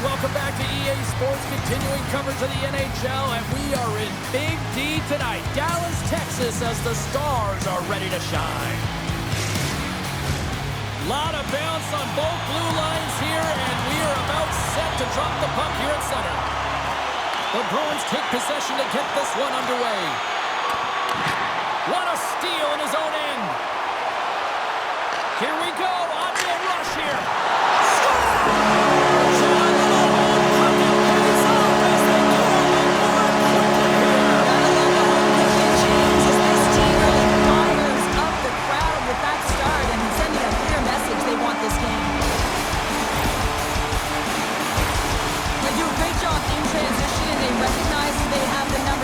welcome back to EA Sports, continuing coverage of the NHL, and we are in Big D tonight, Dallas, Texas, as the Stars are ready to shine. Lot of bounce on both blue lines here, and we are about set to drop the puck here at center. The Bruins take possession to get this one underway. What a steal in his own end. Here we go, on the rush here.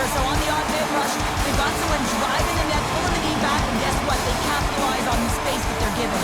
So on the off-hit rush, they've got someone driving the net, pulling the knee back, and guess what? They capitalize on the space that they're given.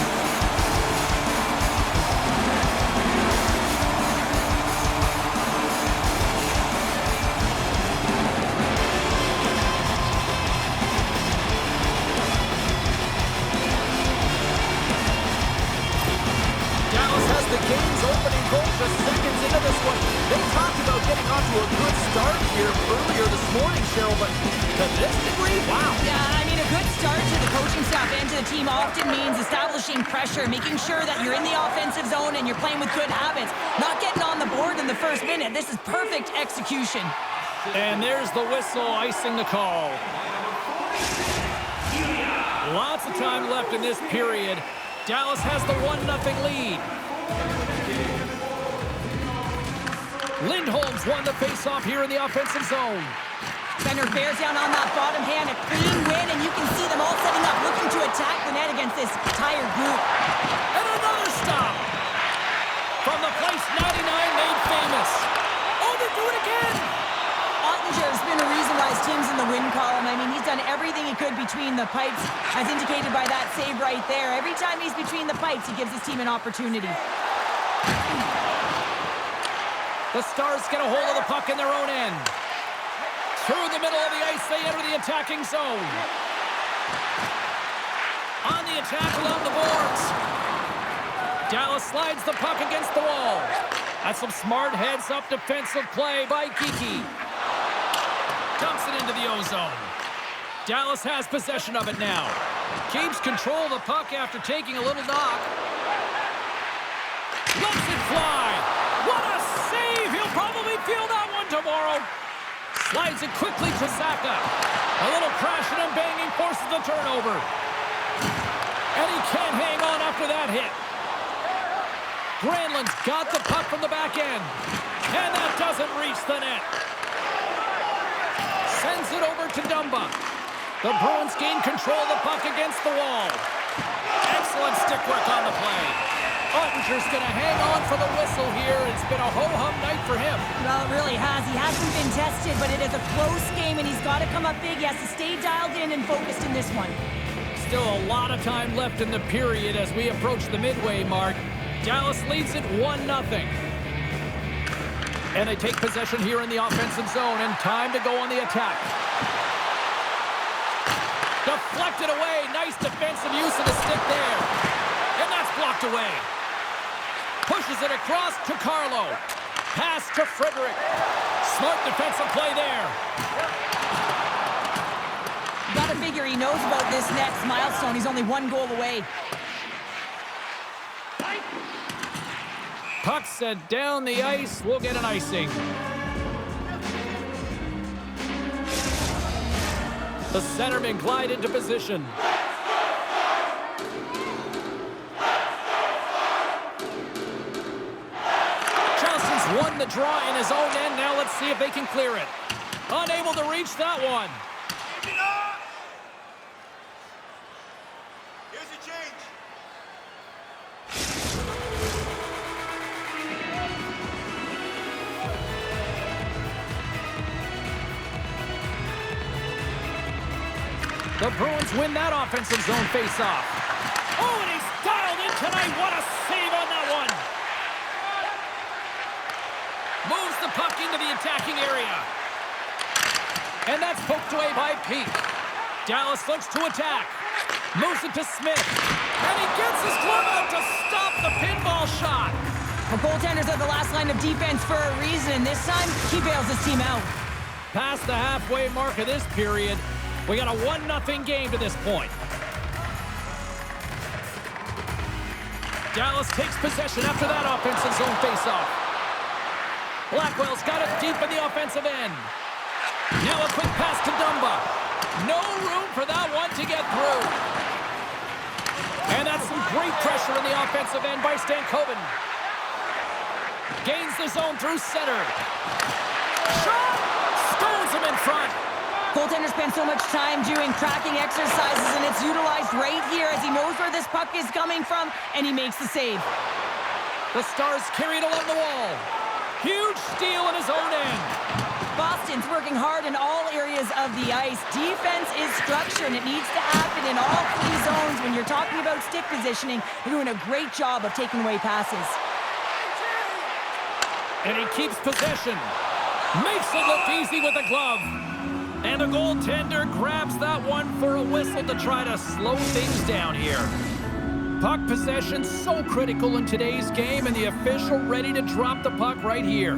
Dallas has the game's opening goal just seconds into this one. They talked about getting off to a good start here earlier this morning, Cheryl, but to this degree, wow. Yeah, I mean, a good start to the coaching staff and to the team often means establishing pressure, making sure that you're in the offensive zone and you're playing with good habits, not getting on the board in the first minute. This is perfect execution. And there's the whistle icing the call. Lots of time left in this period. Dallas has the 1-0 lead. Lindholm's won the faceoff here in the offensive zone. Center bears down on that bottom hand, a clean win, and you can see them all setting up, looking to attack the net against this tired group. And another stop. From the place 99 made famous. Oh, they do it again. Ottinger's been a reason why his team's in the win column. I mean, he's done everything he could between the pipes, as indicated by that save right there. Every time he's between the pipes, he gives his team an opportunity. The Stars get a hold of the puck in their own end. Through the middle of the ice, they enter the attacking zone. On the attack along the boards. Dallas slides the puck against the wall. That's some smart heads-up defensive play by Kiki. Dumps it into the O-zone. Dallas has possession of it now. Keeps control of the puck after taking a little knock. Lets it fly. What a save! He'll probably feel that one tomorrow. Slides it quickly to Saka. A little crashing and banging forces the turnover. And he can't hang on after that hit. Granlund's got the puck from the back end. And that doesn't reach the net. Sends it over to Dumba. The Bruins gain control of the puck against the wall. Excellent stick work on the play. Ottinger's going to hang on for the whistle here. It's been a ho-hum night for him. Well, it really has. He hasn't been tested, but it is a close game, and he's got to come up big. He has to stay dialed in and focused in this one. Still a lot of time left in the period as we approach the midway mark. Dallas leads it 1-0. And they take possession here in the offensive zone, and time to go on the attack. Deflected away. Nice defensive use of the stick there. And that's blocked away. Pushes it across to Carlo. Pass to Frederick. Smart defensive play there. You gotta figure he knows about this next milestone. He's only 1 goal away. Puck sent down the ice. We'll get an icing. The centermen glide into position. Johnston's won the draw in his own end. Now let's see if they can clear it. Unable to reach that one. Here's your change. The Bruins win that offensive zone face-off. Oh, and he's dialed in tonight. What a save on that one. Moves the puck into the attacking area. And that's poked away by Peak. Dallas looks to attack. Moves it to Smith. And he gets his glove out to stop the pinball shot. The goaltenders are the last line of defense for a reason, and this time, he bails his team out. Past the halfway mark of this period, we got a 1-0 game to this point. Dallas takes possession after that offensive zone faceoff. Blackwell's got it deep in the offensive end. Now a quick pass to Dumba. No room for that one to get through. And that's some great pressure in the offensive end by Stankoven. Gains the zone through center. Shot! Stones him in front. Goaltenders spend so much time doing tracking exercises, and it's utilized right here as he knows where this puck is coming from, and he makes the save. The Stars carried along the wall. Huge steal in his own end. Boston's working hard in all areas of the ice. Defense is structure, and it needs to happen in all 3 zones. When you're talking about stick positioning, they're doing a great job of taking away passes. And he keeps possession. Makes it look easy with the glove. And the goaltender grabs that one for a whistle to try to slow things down here. Puck possession so critical in today's game, and the official ready to drop the puck right here.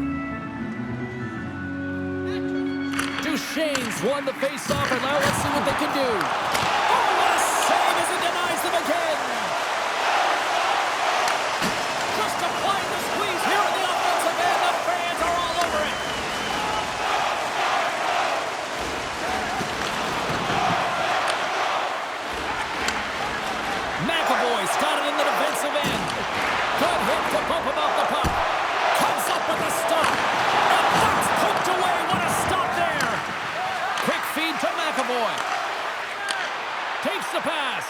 Duchesne's won the faceoff, and now let's see what they can do. Oh, what a save as he denies them again. Just applying the squeeze here in the offensive end. The fans are all over it. McAvoy's got it in the defensive end. Good hit to bump him off the puck. Comes up with a stop. And that's poked away. What a stop there. Quick feed to McAvoy. Takes the pass.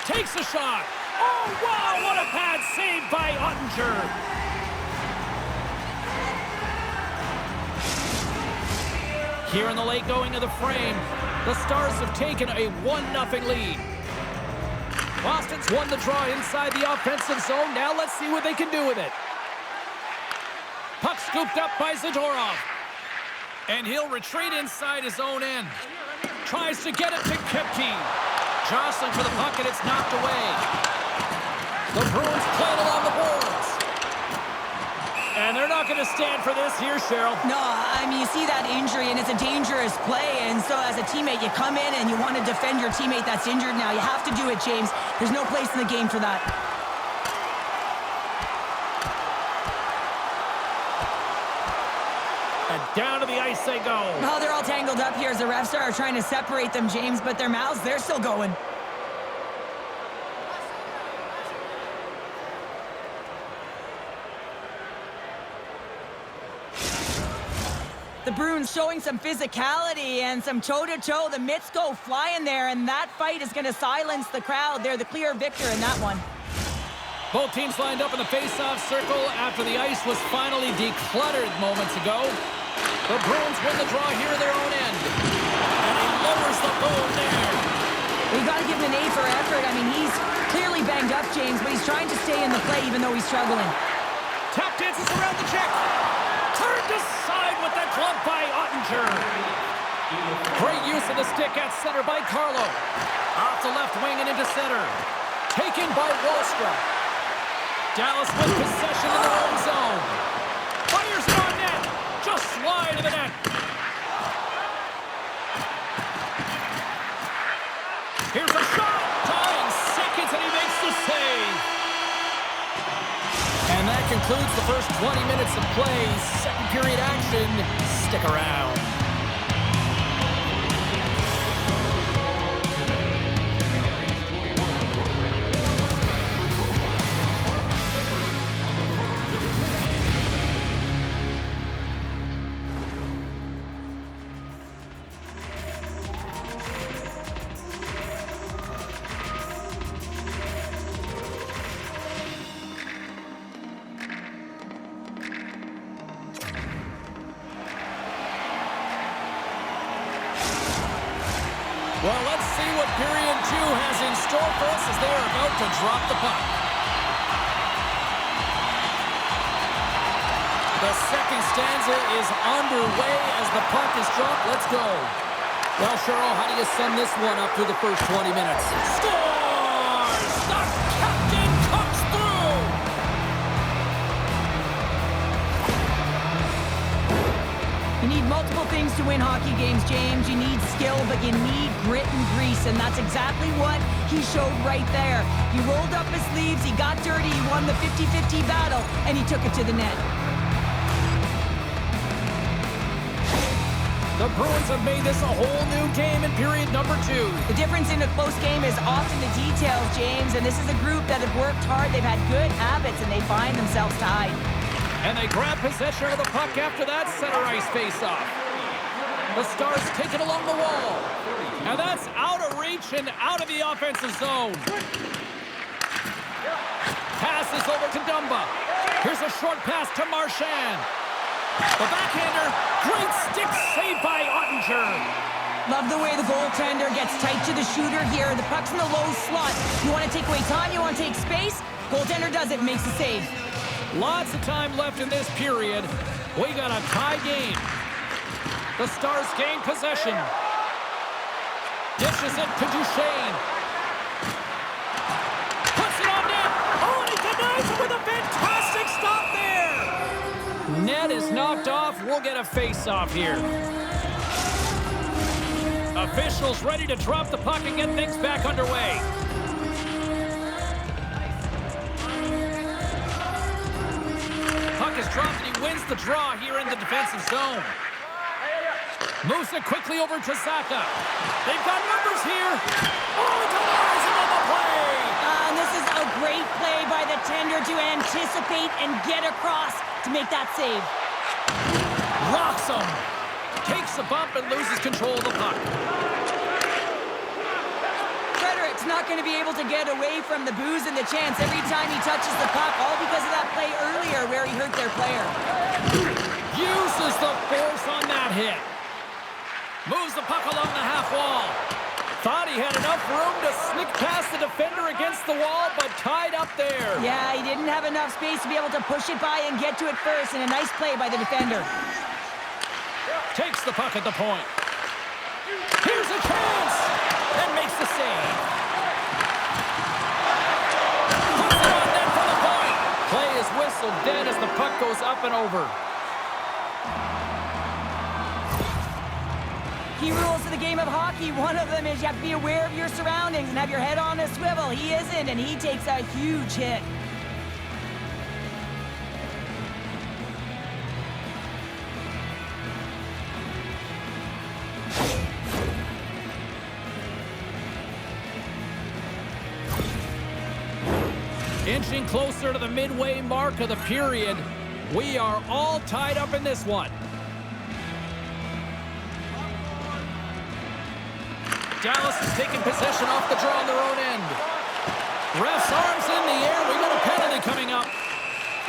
Takes a shot. Oh, wow, what a bad save by Ottinger. Here in the late going of the frame, the Stars have taken a 1-0 lead. Boston's won the draw inside the offensive zone. Now let's see what they can do with it. Puck scooped up by Zadorov. And he'll retreat inside his own end. Tries to get it to Kepke. Jostling for the puck, and it's knocked away. The Bruins playing along the boards. And they're not going to stand for this here, Cheryl. No, I mean, you see that injury, and it's a dangerous play, and so as a teammate, you come in and you want to defend your teammate that's injured now. You have to do it, James. There's no place in the game for that. And down to the ice they go. Oh, they're all tangled up here as the refs are trying to separate them, James, but their mouths, they're still going. The Bruins showing some physicality and some toe-to-toe. The mitts go flying there, and that fight is going to silence the crowd. They're the clear victor in that one. Both teams lined up in the face-off circle after the ice was finally decluttered moments ago. The Bruins win the draw here at their own end. And he lowers the boom there. We've got to give him an A for effort. I mean, he's clearly banged up, James, but he's trying to stay in the play even though he's struggling. Tap dances around the check. Turned aside with the glove by Ottinger. Great use of the stick at center by Carlo. Off the left wing and into center. Taken by Wallstrom. Dallas with possession in their own zone. Fires it on net. Just slide to the net. Here's a shot. Tying seconds, and he makes the save. And that concludes the first 20 minutes of play. Second period action. Stick around. Well, let's see what period 2 has in store for us as they are about to drop the puck. The second stanza is underway as the puck is dropped. Let's go. Well, Cheryl, how do you sum this one up through the first 20 minutes? Scores! The captain comes through! You need multiple things to win hockey games, James. You need skill, but you need grit and grease, and that's exactly what he showed right there. He rolled up his sleeves, he got dirty, he won the 50-50 battle, and he took it to the net. The Bruins have made this a whole new game in period number 2. The difference in a close game is often the details, James, and this is a group that have worked hard, they've had good habits, and they find themselves tied. And they grab possession of the puck after that center ice face-off. The Stars take it along the wall. And that's out of reach and out of the offensive zone. Passes over to Dumba. Here's a short pass to Marchand. The backhander, great stick save by Ottinger. Love the way the goaltender gets tight to the shooter here. The puck's in the low slot. You want to take away time, you want to take space. Goaltender does it, makes the save. Lots of time left in this period. We got a tie game. The Stars gain possession. Dishes it to Duchesne. Puts it on net. Oh, and he denies it with a fantastic stop there. Net is knocked off. We'll get a face-off here. Officials ready to drop the puck and get things back underway. Puck is dropped and he wins the draw here in the defensive zone. Moves it quickly over to Zaka. They've got numbers here. Oh, he denies him on the play. And this is a great play by the tender to anticipate and get across to make that save. Rocks him. Takes a bump and loses control of the puck. Frederick's not going to be able to get away from the booze and the chance every time he touches the puck, all because of that play earlier where he hurt their player. Uses the force on that hit. Moves the puck along the half wall. Thought he had enough room to sneak past the defender against the wall, but tied up there. Yeah, he didn't have enough space to be able to push it by and get to it first, and a nice play by the defender. Takes the puck at the point. Here's a chance! And makes the save. Puts it on net for the point. Play is whistled dead as the puck goes up and over. Key rules of the game of hockey, one of them is you have to be aware of your surroundings and have your head on a swivel. He isn't, and he takes a huge hit. Inching closer to the midway mark of the period. We are all tied up in this one. Dallas is taking possession off the draw on their own end. Ref's arms in the air. We got a penalty coming up.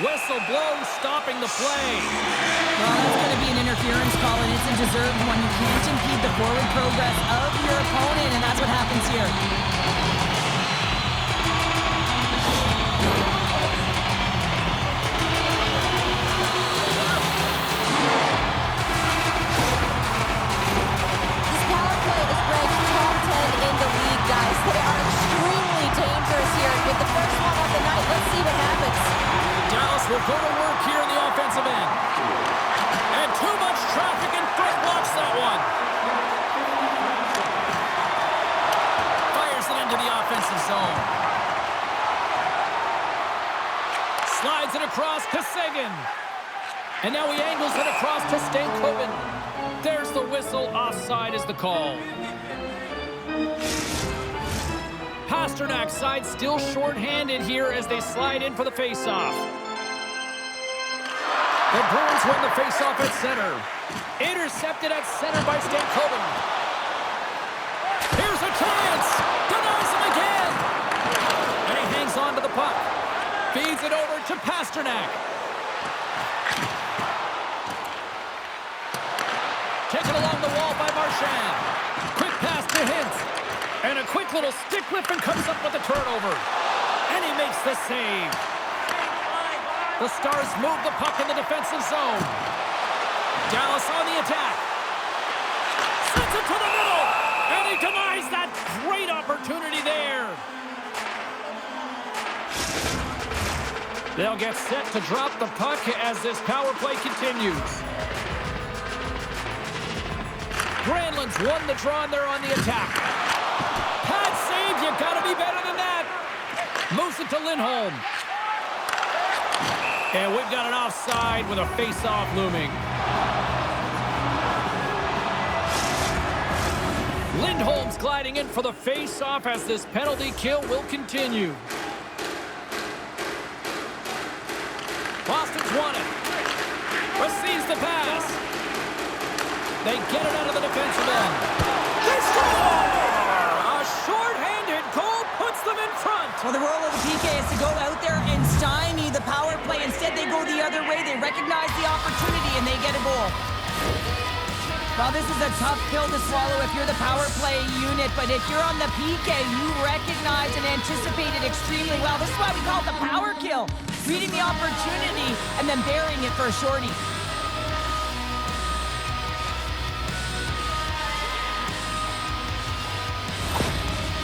Whistle blows, stopping the play. Well, that's going to be an interference call, and it's a deserved one. You can't impede the forward progress of your opponent, and that's what happens here. They are extremely dangerous here with the first one of the night. Let's see what happens. Dallas will go to work here in the offensive end. And too much traffic in front blocks that one. Fires it into the offensive zone. Slides it across to Seguin. And now he angles it across to Stankoven. There's the whistle. Offside is the call. Pasternak's side still short-handed here as they slide in for the face-off. The Bruins win the face-off at center. Intercepted at center by Stankoven. Here's a chance! Denies him again! And he hangs on to the puck. Feeds it over to Pasternak. Taken along the wall by Marchand. Quick pass to Hintz. And a quick little stick lift and comes up with a turnover. And he makes the save. The Stars move the puck in the defensive zone. Dallas on the attack. Sends it to the middle. And he denies that great opportunity there. They'll get set to drop the puck as this power play continues. Granlund's won the draw, and they're on the attack. Pad save, you gotta be better than that. Moves it to Lindholm. And we've got an offside with a face-off looming. Lindholm's gliding in for the face-off as this penalty kill will continue. Boston's won it. Receives the pass. They get it out of the defensive end. They score! A short-handed goal puts them in front. Well, the role of the PK is to go out there and stymie the power play. Instead, they go the other way. They recognize the opportunity, and they get a goal. Well, this is a tough pill to swallow if you're the power play unit, but if you're on the PK, you recognize and anticipate it extremely well. This is why we call it the power kill. Reading the opportunity and then burying it for a shorty.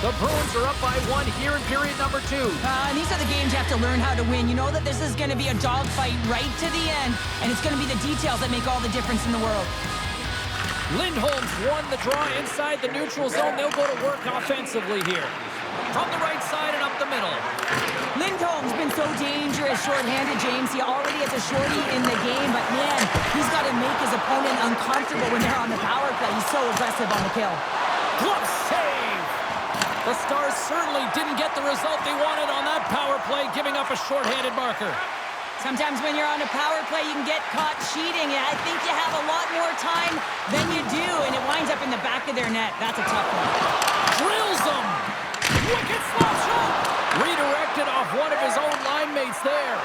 The Bruins are up by 1 here in period number 2. And these are the games you have to learn how to win. You know that this is going to be a dogfight right to the end, and it's going to be the details that make all the difference in the world. Lindholm's won the draw inside the neutral zone. They'll go to work offensively here. From the right side and up the middle. Lindholm's been so dangerous short-handed, James. He already has a shorty in the game, but man, he's got to make his opponent uncomfortable when they're on the power play. He's so aggressive on the kill. Glove save! The Stars certainly didn't get the result they wanted on that power play, giving up a short-handed marker. Sometimes when you're on a power play, you can get caught cheating, and I think you have a lot more time than you do, and it winds up in the back of their net. That's a tough one. Drills them! Wicked slap shot! Redirected off one of his own line mates there.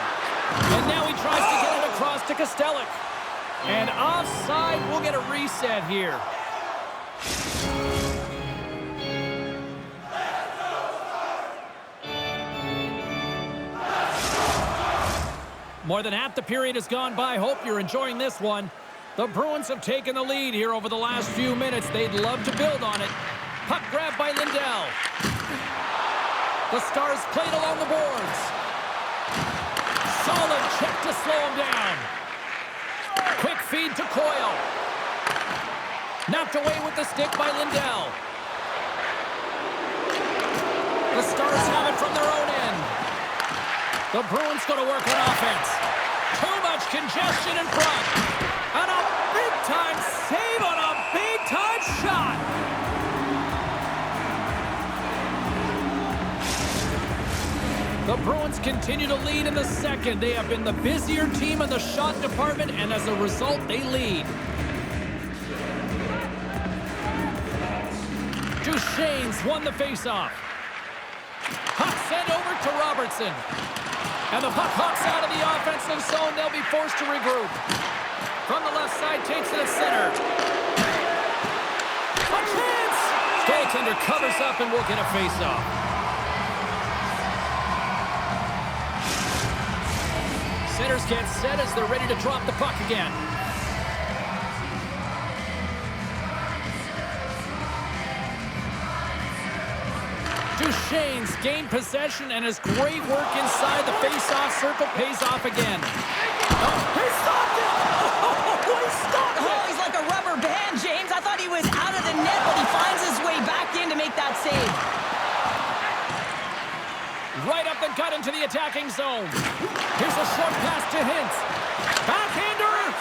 And now he tries to get it across to Kostelic. And offside, we'll get a reset here. More than half the period has gone by. Hope you're enjoying this one. The Bruins have taken the lead here over the last few minutes. They'd love to build on it. Puck grab by Lindell. The Stars played along the boards. Solid check to slow him down. Quick feed to Coyle. Knocked away with the stick by Lindell. The Stars have it from their own end. The Bruins go to work on offense. Too much congestion in front. And a big-time save on a big-time shot. The Bruins continue to lead in the second. They have been the busier team in the shot department, and as a result, they lead. Duchesne's won the faceoff. Puck sent over to Robertson. And the puck hawks out of the offensive zone. They'll be forced to regroup. From the left side, takes it at center. A chance! Goaltender covers up and will get a face-off. Centers get set as they're ready to drop the puck again. Duchesne's gained possession, and his great work inside the face-off circle pays off again. Oh, he stopped it! Oh, he stopped it! Oh, he's like a rubber band, James. I thought he was out of the net, but he finds his way back in to make that save. Right up the gut into the attacking zone. Here's a short pass to Hintz. Backhander!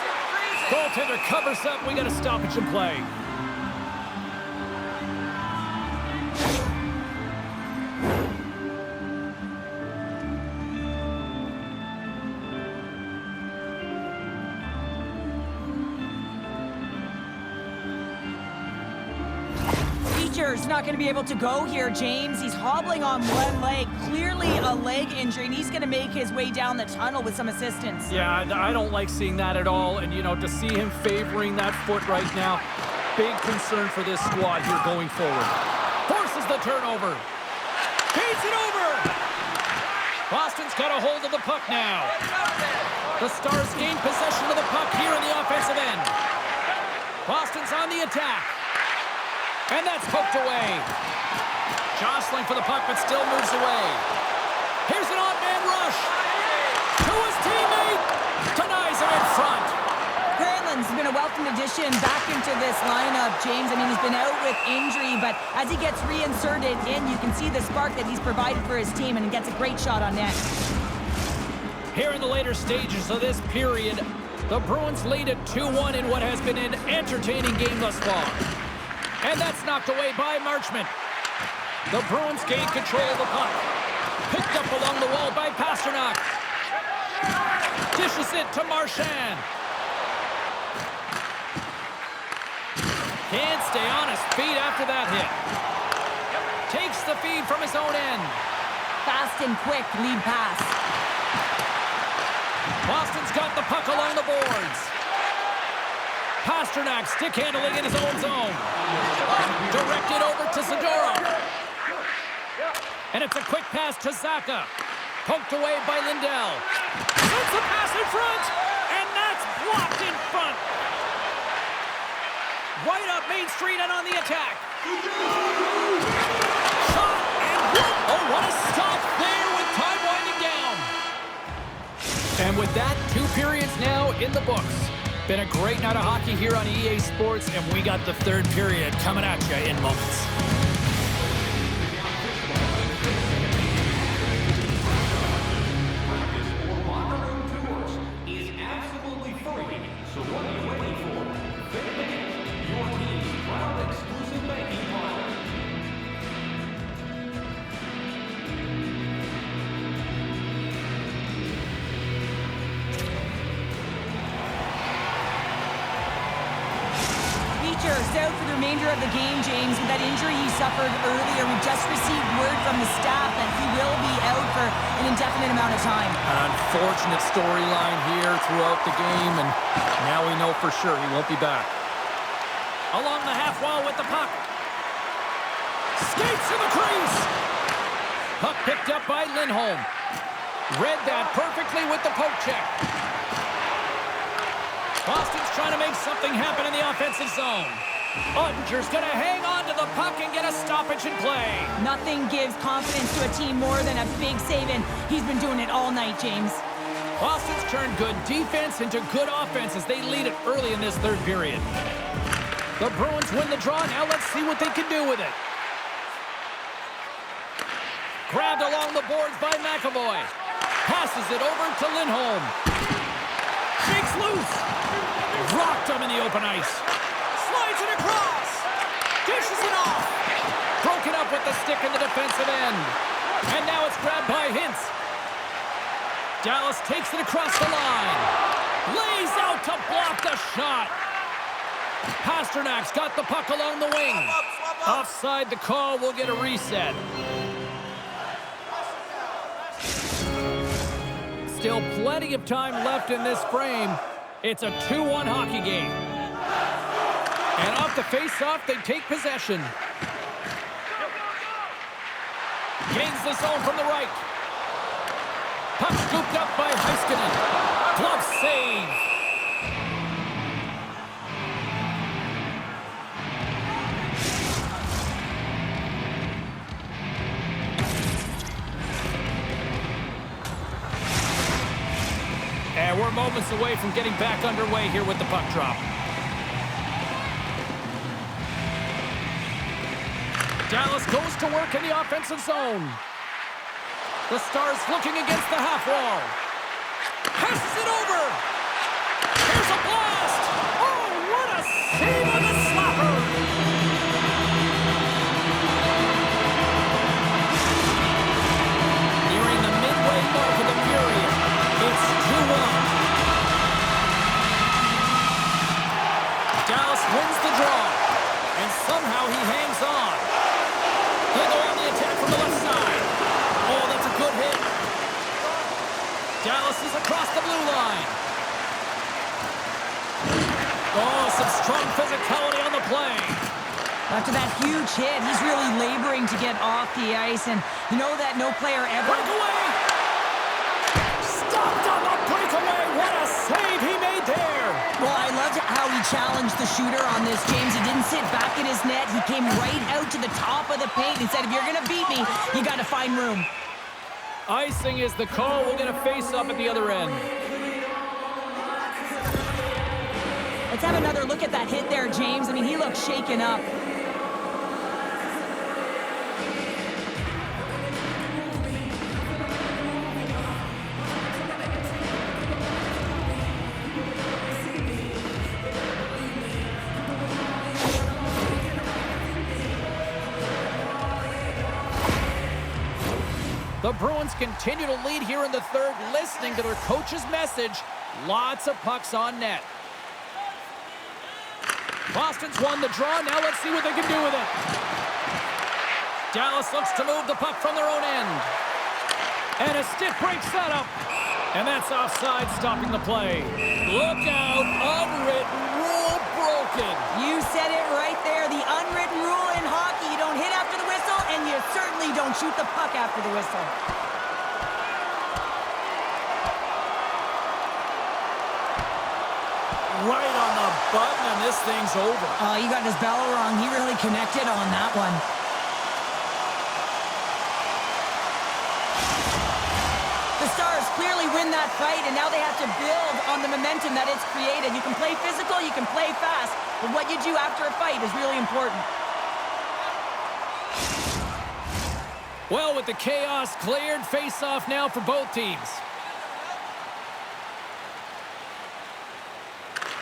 Goaltender covers up. We got a stoppage in play. He's not going to be able to go here, James. He's hobbling on one leg, clearly a leg injury, and he's going to make his way down the tunnel with some assistance. Yeah, I don't like seeing that at all, and, you know, to see him favoring that foot right now, big concern for this squad here going forward. Forces the turnover. Feeds it over. Boston's got a hold of the puck now. The Stars gain possession of the puck here in the offensive end. Boston's on the attack. And that's poked away. Jostling for the puck, but still moves away. Here's an odd-man rush. To his teammate. Denies him in front. Granlund's been a welcome addition addition back into this lineup, James. I mean, he's been out with injury, but as he gets reinserted in, you can see the spark that he's provided for his team, and gets a great shot on net. Here in the later stages of this period, the Bruins lead at 2-1 in what has been an entertaining game thus far. And that's knocked away by Marchment. The Bruins gain control of the puck. Picked up along the wall by Pasternak. Dishes it to Marchand. Can't stay on his feet after that hit. Takes the feed from his own end. Fast and quick lead pass. Boston's got the puck along the boards. Pasternak stick handling in his own zone. Directed over to Zadorov. And it's a quick pass to Zaka. Poked away by Lindell. Sends the pass in front. And that's blocked in front. Right up Main Street and on the attack. Shot and oh, what a stop there with time winding down. And with that, 2 periods now in the books. Been a great night of hockey here on EA Sports, and we got the 3rd period coming at you in moments. Out for the remainder of the game, James, with that injury he suffered earlier. We just received word from the staff that he will be out for an indefinite amount of time. An unfortunate storyline here throughout the game, and now we know for sure he won't be back. Along the half wall with the puck. Skates to the crease. Puck picked up by Lindholm. Read that perfectly with the poke check. Boston's trying to make something happen in the offensive zone. Ottinger's going to hang on to the puck and get a stoppage in play. Nothing gives confidence to a team more than a big save, and he's been doing it all night, James. Boston's turned good defense into good offense as they lead it early in this 3rd period. The Bruins win the draw. Now let's see what they can do with it. Grabbed along the boards by McAvoy. Passes it over to Lindholm. Shakes loose. Rocked him in the open ice. Slides it across. Dishes it off. Broken up with the stick in the defensive end. And now it's grabbed by Hintz. Dallas takes it across the line. Lays out to block the shot. Pasternak's got the puck along the wing. Offside the call. Will get a reset. Still plenty of time left in this frame. It's a 2-1 hockey game. And off the face-off, they take possession. Gains the zone from the right. Puck scooped up by Heiskanen. Glove save. And we're moments away from getting back underway here with the puck drop. Dallas goes to work in the offensive zone. The Stars looking against the half wall. Passes it over. Here's a blast. Oh, what a save on the slapper. Nearing the midway mark of the period. It's 2-1. Dallas wins the draw. And somehow he hangs on. They go on the attack from the left side. Oh, that's a good hit. Dallas is across the blue line. Oh, some strong physicality on the play. After that huge hit, he's really laboring to get off the ice, and you know that no player ever... Breakaway! Stopped on the breakaway! What a save he made there! Well, I loved how he challenged the shooter on this, James. He didn't sit back in his net. He came right out to the top of the paint and said, if you're going to beat me, you got to find room. Icing is the call. We'll get a face-up at the other end. Let's have have another look at that hit there, James. I mean, he looks shaken up. The Bruins continue to lead here in the third, listening to their coach's message. Lots of pucks on net. Boston's won the draw. Now let's see what they can do with it. Dallas looks to move the puck from their own end. And a stick break setup. And that's offside, stopping the play. Look out, unwritten rule broken. You said it right there. The unwritten rule in hockey. You don't hit after the whistle, and you certainly don't shoot the puck after the whistle. Right on the button, and this thing's over. Oh, you got his bell wrong. He really connected on that one. The Stars clearly win that fight, and now they have to build on the momentum that it's created. You can play physical, you can play fast, but what you do after a fight is really important. Well, with the chaos cleared, face-off now for both teams.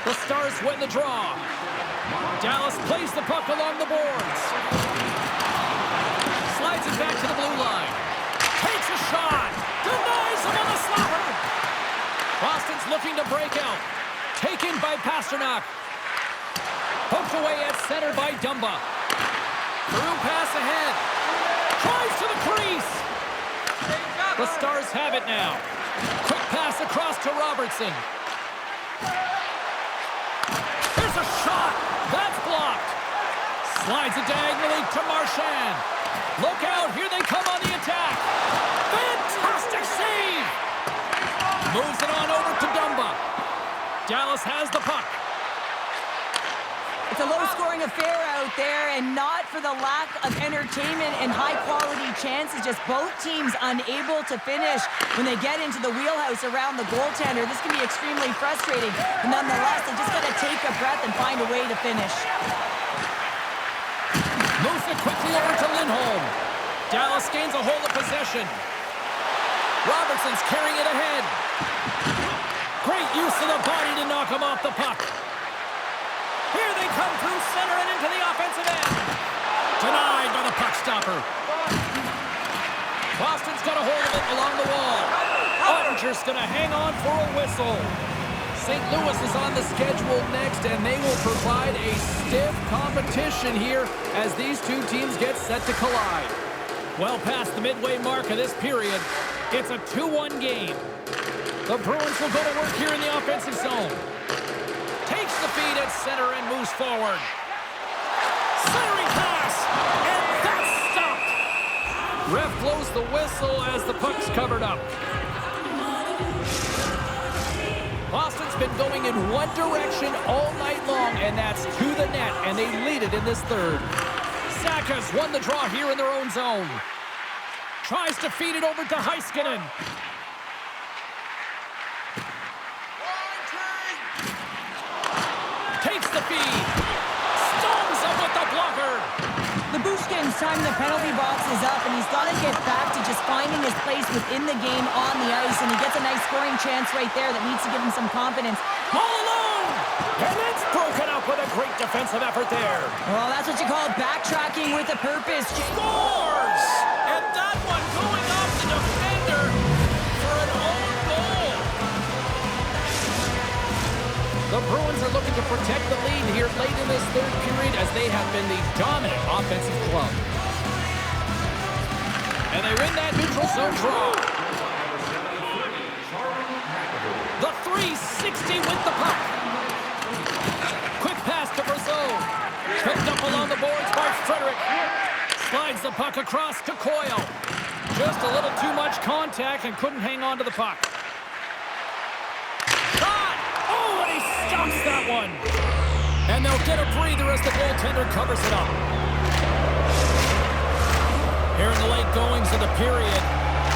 The Stars win the draw. Dallas plays the puck along the boards. Slides it back to the blue line. Takes a shot. Denies him on the slapper. Boston's looking to break out. Taken by Pasternak. Poked away at center by Dumba. Through pass ahead. Tries to the crease. The Stars have it now. Quick pass across to Robertson. There's a shot. That's blocked. Slides it diagonally to Marchand. Look out. Here they come on the attack. Fantastic save. Moves it on over to Dumba. Dallas has the puck. It's a low-scoring affair out there, and not for the lack of entertainment and high-quality chances. Just both teams unable to finish when they get into the wheelhouse around the goaltender. This can be extremely frustrating, but nonetheless, they just got to take a breath and find a way to finish. Moves it quickly over to Lindholm. Dallas gains a hold of possession. Robertson's carrying it ahead. Great use of the body to knock him off the puck. Here they come through center and into the offensive end. Denied by the puck stopper. Boston's got a hold of it along the wall. Ottinger's going to hang on for a whistle. St. Louis is on the schedule next, and they will provide a stiff competition here as these two teams get set to collide. Well past the midway mark of this period, it's a 2-1 game. The Bruins will go to work here in the offensive zone. Takes the feed at center and moves forward. Centering pass, and that's stopped. Ref blows the whistle as the puck's covered up. Boston's been going in one direction all night long, and that's to the net, and they lead it in this third. Saka's won the draw here in their own zone. Tries to feed it over to Heiskanen. Takes the feed. Stones him with the blocker. Lyubushkin's time in the penalty box is up, and he's got to get back to just finding his place within the game on the ice, and he gets a nice scoring chance right there that needs to give him some confidence. All alone! And it's broken up with a great defensive effort there. Well, that's what you call backtracking with a purpose. Scores! And that one going off the defender for an own goal. The Bruins are looking to protect the lead here late in this third period as they have been the dominant offensive club. And they win that neutral zone draw. The 360 with the puck. Quick pass to Brazeau. Picked up along the boards by Frederick. Slides the puck across to Coyle. Just a little too much contact and couldn't hang on to the puck. Shot! Oh, and he stops that one. And they'll get a breather as the goaltender covers it up. Here in the late goings of the period,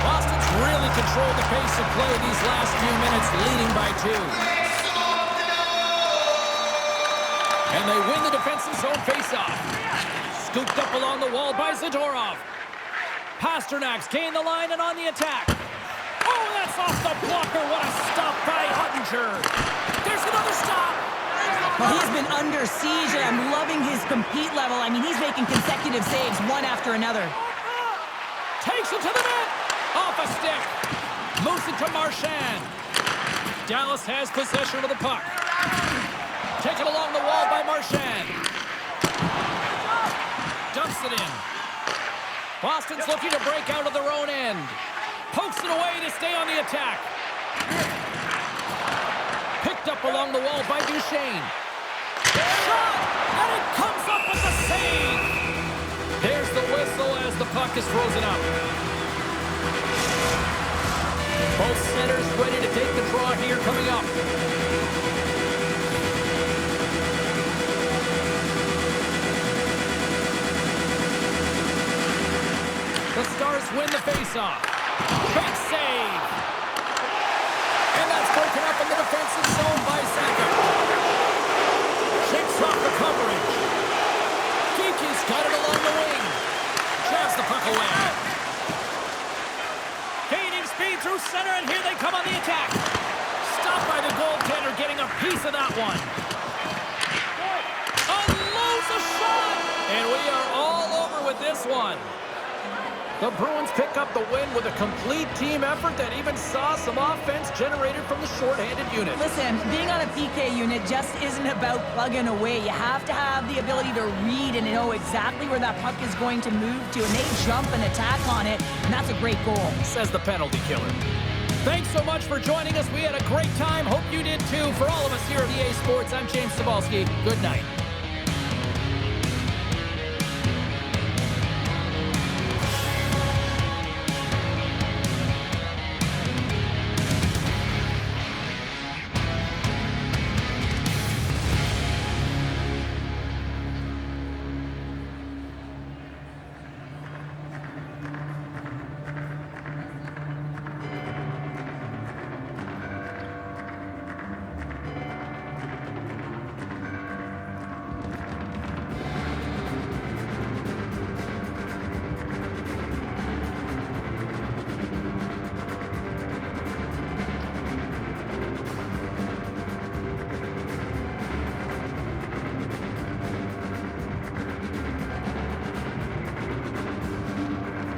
Boston's really controlled the pace of play these last few minutes, leading by 2. And they win the defensive zone faceoff. Scooped up along the wall by Zadorov. Pasternak's gained the line and on the attack. Oh, that's off the blocker. What a stop by Huttinger. There's another stop. Well, he's been under siege, and I'm loving his compete level. I mean, he's making consecutive saves, one after another. Takes it to the net. Off a stick. Moves it to Marchand. Dallas has possession of the puck. Taken along the wall by Marchand. Dumps it in. Boston's looking to break out of their own end. Pokes it away to stay on the attack. Picked up along the wall by Duchesne. Shot! And it comes up with the save! There's the whistle as the puck is frozen up. Both centers ready to take the draw here coming up. The Stars win the faceoff. Big save. And that's broken up in the defensive zone by Saka. Shakes off the coverage. Kiki's got it along the wing. Jabs the puck away. Gaining speed through center, and here they come on the attack. Stopped by the goaltender, getting a piece of that one. Unloads a shot. And we are all over with this one. The Bruins pick up the win with a complete team effort that even saw some offense generated from the shorthanded unit. Listen, being on a PK unit just isn't about plugging away. You have to have the ability to read and know exactly where that puck is going to move to, and they jump and attack on it, and that's a great goal. Says the penalty killer. Thanks so much for joining us. We had a great time. Hope you did too. For all of us here at EA Sports, I'm James Cebulski. Good night.